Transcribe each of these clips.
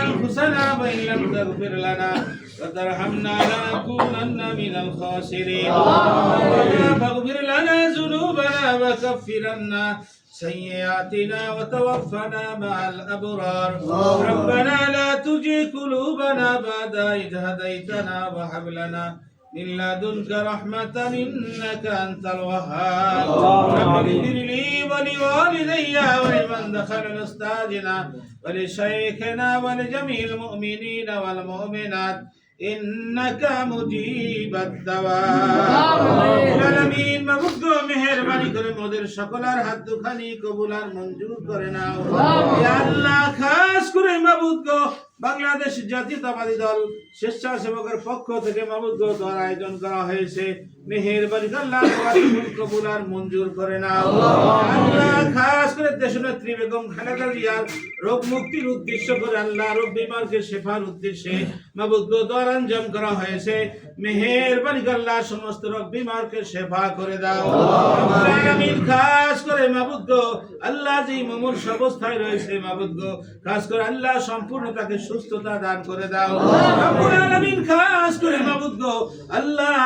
أنفسنا وإن لم تغفر لنا وترحمنا لنكونن من الخاسرين ربنا فاغفر لنا ذنوبنا وكفر عنا سيئاتنا وتوفنا مع الأبرار ربنا لا تزغ قلوبنا بعد إذ هديتنا وهب لنا من لدنك رحمة إنك أنت الوهاب رب اغفر لي ولوالدي ولمن دخل مسجدنا ولشيخنا ولجميع المؤمنين والمؤمنات إنك مجيب الدعوات العالمين মাবুদ মেহেরবানি করে মোদের সকলের হাত দুখানি কবুল আর মঞ্জুর করে নাও ইয়া আল্লাহ খাস করে মাবুদ বাংলাদেশ জাতীয়তাবাদী দল স্বেচ্ছাসেবকের পক্ষ থেকে মাবুদ দোয়ার আয়োজন করা হয়েছে মেহেরবানি করে আল্লাহ কবুল আর মঞ্জুর করে নাও আল্লাহ খাস করে দেশনেত্রী বেগম খালেদা জিয়ার রোগ মুক্তির উদ্দেশ্য করে আল্লাহ রোগ বিমারকে শেফার উদ্দেশ্যে মাবুদ দোয়ার আঞ্জাম করা হয়েছে মেহেরবানি করে আল্লাহ সমস্ত রোগ বিমারকে শেফা করে দাও আমিন খাস করে মাবুদ আল্লাহ যে মুমূর্ষ অবস্থায় রয়েছে মাবুদ খাস করে আল্লাহ সম্পূর্ণ তাকে সুস্থতা দান করে দাও রব্বুল আলামিন খাস করে মাবুদ আল্লাহ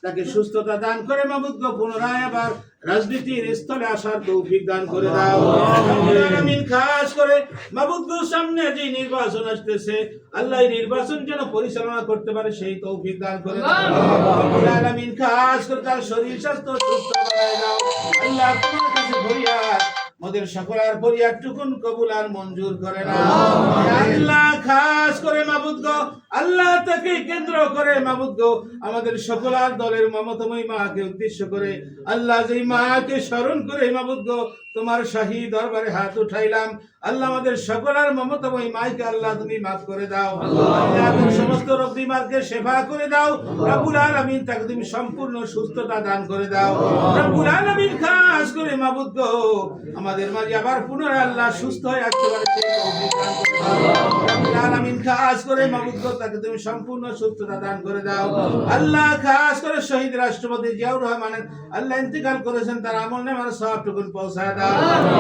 তাকে সুস্থতা দান করে মাবুদ পুনরায় আবার রাজনীতির স্থলে আসার তৌফিক দান করে দাও রব্বুল আলামিন খাস করে মাবুদ সামনে যে নির্বাচন আসতেছে আল্লাহ এই নির্বাচন যেন পরিচালনা করতে পারে সেই তৌফিক দান করে দাও রব্বুল আলামিন খাস করে তার শরীর স্বাস্থ্য সুস্থ বানায় দাও আল্লাহ তোমার কাছে ফরিয়াদ মোদের সকলের ফরিয়াদ টুকুন কবুল আর মঞ্জুর করে নাও আল্লাহ খাস করে মাবুদ আল্লাহ তাকে কেন্দ্র করে মাবুদ আমাদের সকলের দলের মমতাময়ী মাকে উদ্দেশ্য করে আল্লাহ যেই মাকে স্মরণ করে মাবুদ তোমার শাহী দরবারে হাত উঠাইলাম আল্লাহ আমাদের সকলের মমতাময়ী মাকে আল্লাহ তুমি মাফ করে দাও আল্লাহ সমস্ত রোগ বিমারকে সেবা করে দাও রব্বুল আলামিন তাকে তুমি সম্পূর্ণ সুস্থতা দান করে দাও রব্বুল আলামিন খাস করে মাবুদ আমাদের মাঝে আবার পুনরায় আল্লাহ সুস্থ হয়ে আসতে পারে সেই তৌফিক দান করে দাও রব্বুল আলামিন খাস করে মাবুদ তাকে তুমি সম্পূর্ণ সুস্থতা দান করে দাও আল্লাহ খাস করে শহীদ রাষ্ট্রপতি জিয়াউর রহমানের আল্লাহ ইন্তেকাল করেছেন তার আমলনামার সওয়াবটুকুন পৌঁছায় দাও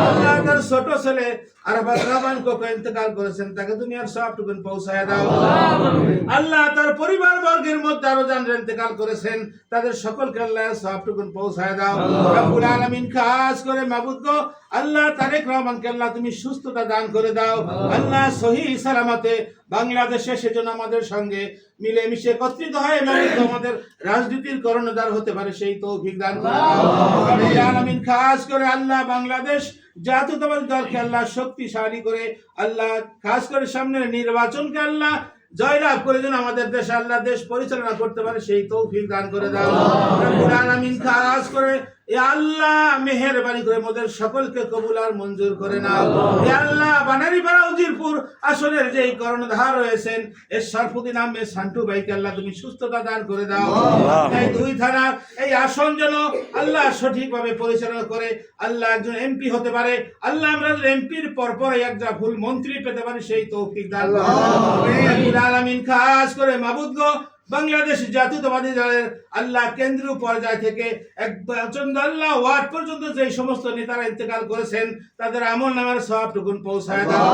আল্লাহ তার ছোট ছেলে আরাফাত রহমান কোকো ইন্তেকাল করেছেন তাকে তুমি আর সওয়াবটুকুন পৌঁছায় দাও আল্লাহ তার পরিবার বর্গের মধ্যে আরো যারা ইন্তেকাল করেছেন তাদের সকলকে আল্লাহ সওয়াবটুকুন পৌঁছায় দাও রব্বুল আলামিন খাস করে মাবুদ আল্লাহ তারেক রহমানকে আল্লাহ তুমি সুস্থতা দান করে দাও আল্লাহ সহিহ সালামতে বাংলাদেশে সেজন্য আমাদের সঙ্গে মিলেমিশে একত্রিত হয়ে আমাদের রাজনীতির কর্ণধার হতে পারে সেই তৌফিক দান করে দাও রব্বুল আলামিন খাস করে আল্লাহ বাংলাদেশ জাতীয়তাবাদী দলকে আল্লাহ শক্তিশালী করে আল্লাহ খাস করে সামনের নির্বাচনকে আল্লাহ জয়লাভ করে যেন আমাদের দেশে আল্লাহ দেশ পরিচালনা করতে পারে সেই তৌফিক দান করে দাও রব্বুল আলামিন খাস করে এ আল্লাহ মেহেরবানি করে মোদের সকলকে কবুল আর মঞ্জুর করে নাও এ আল্লাহ বানারীপাড়া উজিরপুর আসনের যে কর্ণধার রয়েছেন এর সরফুদ্দিন আহমেদ সান্টু ভাইকে আল্লাহ তুমি সুস্থতা দান করে দাও এই দুই থানার এই আসন যেন আল্লাহ সঠিকভাবে পরিচালনা করে আল্লাহ একজন এমপি হতে পারে আল্লাহ আমরা এমপির পরপর একটা ফুল মন্ত্রী পেতে পারি সেই তৌফিক দান করে রব্বুল আলামিন খাস করে মাবুদ বাংলাদেশ জাতীয়তাবাদী দলের আল্লাহ কেন্দ্রীয় পর্যায় থেকে একজন আল্লাহ ওয়ার্ড পর্যন্ত যে সমস্ত নেতারা ইন্তেকাল করেছেন তাদের আমলনামার সওয়াবটুকুন পৌঁছায় দাও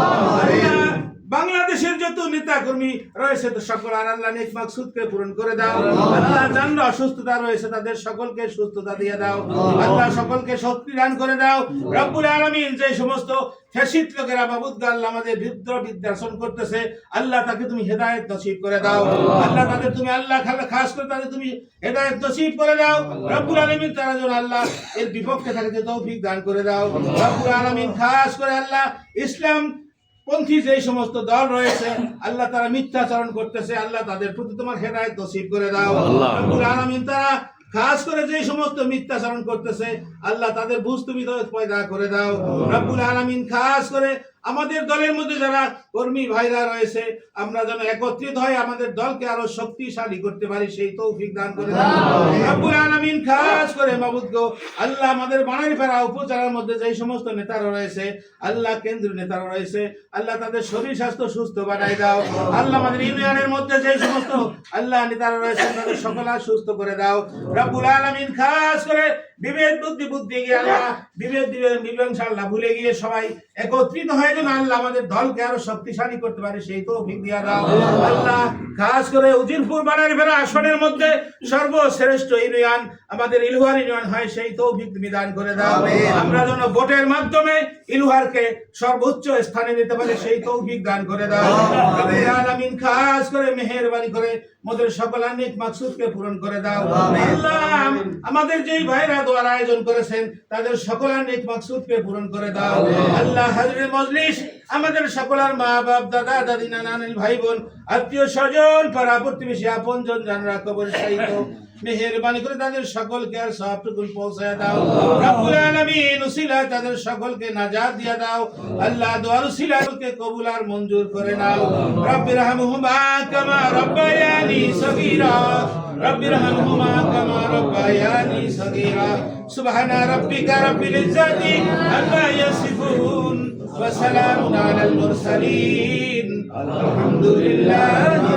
বাংলাদেশের যত নেতা কর্মী রয়েছে তো সকল আল্লাহ নেক মাকসুদকে পূরণ করে দাও আল্লাহ যারা অসুস্থতা রয়েছে তাদের সকলকে সুস্থতা দিয়ে দাও আল্লাহ সকলকে শক্তি দান করে দাও রব্বুল আলামিন যে সমস্ত ফ্যাসিস্ট লোকেরা মাবুদ আল্লাহ আমাদের বিদ্রোহ বিদ্বেষণ করতেছে আল্লাহ তাকে তুমি হেদায়েত নসিব করে দাও আল্লাহ তাদের তুমি আল্লাহ খাস করে তাদের তুমি হেদায়েত নসিব করে দাও রব্বুল আলামিন তারা যেন আল্লাহ এর বিপক্ষে থাকতে তৌফিক দান করে দাও রব্বুল আলামিন খাস করে আল্লাহ ইসলাম পন্থী যে সমস্ত দল রয়েছে আল্লাহ তারা মিথ্যাচরণ করতেছে আল্লাহ তাদের প্রতি তোমার হেদায়েত নসিব করে দাও রব্বুল আলামিন তারা খাস করে যে সমস্ত মিথ্যাচরণ করতেছে আল্লাহ তাদের বুঝ তুমি পয়দা করে দাও রব্বুল আলামিন খাস করে আমাদের দলের মধ্যে যারা কর্মী ভাইরা রয়েছে আমরা যেন একত্রিত হয়ে আমাদের দলকে আরো শক্তিশালী করতে পারি সেই তৌফিক দান করে দাও রব্বুল আলামিন খাস করে মাবুদ গো আল্লাহ আমাদের বানারীপাড়া উপজেলার মধ্যে যে সমস্ত নেতারা রয়েছে আল্লাহ কেন্দ্রীয় নেতারা রয়েছে আল্লাহ তাদের শরীর স্বাস্থ্য সুস্থ বানাই দাও আল্লাহ আমাদের ইউনিয়নের মধ্যে যে সমস্ত আল্লাহ নেতারা রয়েছে তাদের সকলের সুস্থ করে দাও রব্বুল আলামিন খাস করে বিভেদ বুদ্ধি গিয়ে আল্লাহ বিভেদ মীমাংসা আল্লাহ ভুলে গিয়ে সবাই একত্রিত হয়ে যেন আল্লাহ আমাদের দলকে আরো শক্তি শক্তিশালী করতে পারে সেই তৌফিক দিয়া দাও আল্লাহ। খাস করে উজিরপুর বানারীপাড়া আসনের মধ্যে সর্বশ্রেষ্ঠ ইউনিয়ন আমাদের ইলুহার ইউনিয়ন হয় সেই তৌফিক তুমি দান করে দাও। আমরা যেন ভোটের মাধ্যমে ইলুহারকে সর্বোচ্চ স্থানে নিতে পারে সেই তৌফিক দান করে দাও রব্বুল আলামিন। খাস করে মেহেরবানি করে আমাদের সকল নেক মাকসুদকে পূরণ করে দাও আল্লাহ। আমাদের যেই ভাইরা দোয়ার আয়োজন করেছেন তাদের সকল নেক মাকসুদকে পূরণ করে দাও আল্লাহ। হাজির মজলিস আমাদের সকলের মা বাপ দাদা দাদি নানা নানি ভাই বোন আত্মীয় স্বজন পাড়া প্রতিবেশী আপনজন জানরা কবর সাহিত্য মেহেরবানি করে তাদের সকলকে আর সবটুকু পৌঁছায় দাও রব্বুল আলামিন। উসিলায় তাদের সকলকে নাজাত দিয়া দাও আল্লাহ। দোয়ার উসিলাকে কবুল আর মঞ্জুর করে নাও। রব্বিরহামহুমা কামা রব্বায়ানি সগীরা রব্বিরহামহুমা কামা রব্বায়ানি সগীরা সুবহানা রাব্বিকা রাব্বিল ইজ্জাতি আম্মা ইয়াসিফুন ওয়া সালামুন আলাল মুরসালিন আলহামদুলিল্লাহি